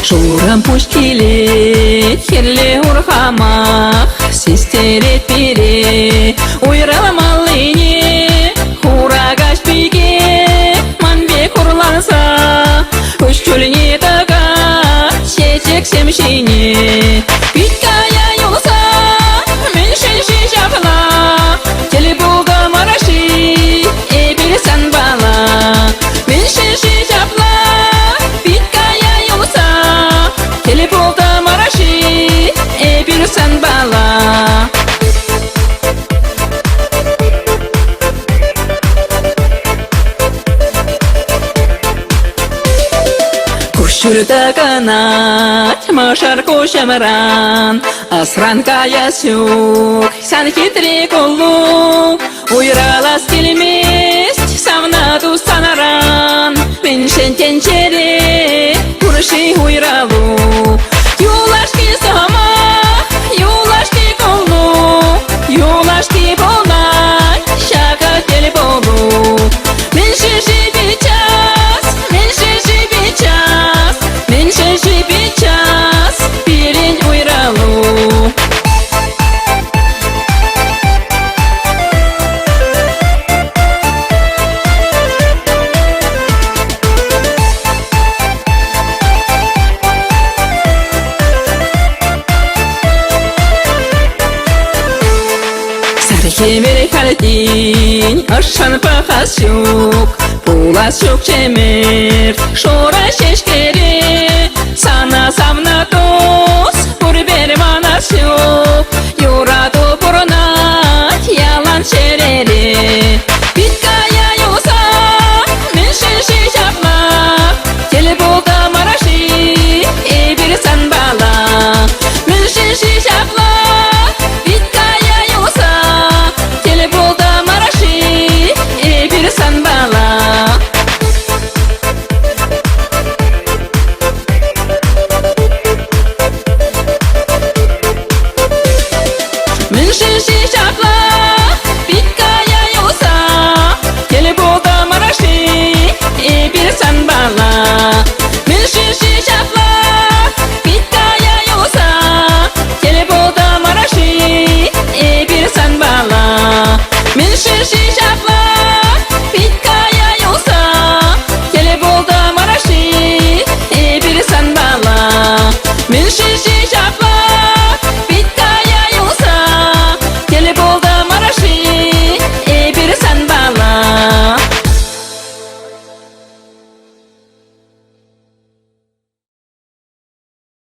Журам пусть келет, херле урхамах, сестерет бере, ойраламалыне, хурагаш биге, манбек урланса, көш чөліне тага, сетек семшине, биткая юлса, мен шенші жапла, теле болды мараши, эбір сан бала, мен шенші жапла, теле болды мараши, эбір сан бала. Күшірді қанат, машар көшімран, асран кая сюк, сан хитрек олу, ойралас келмес, савна тустанаран, мен шентен чере, күрші ойралу. Юлашки сама, юлашки колу, юлашки болай, шака теле болу. Мен шеші бичас, мен шеші бичас, мен шеші бичас, бірін ойралу. Кемер халтин, ашан пахас юк, пулас юк чемер, шора шешкере, сана самна тос, пурбер манас юк, юраду пурнат, ялан шерери.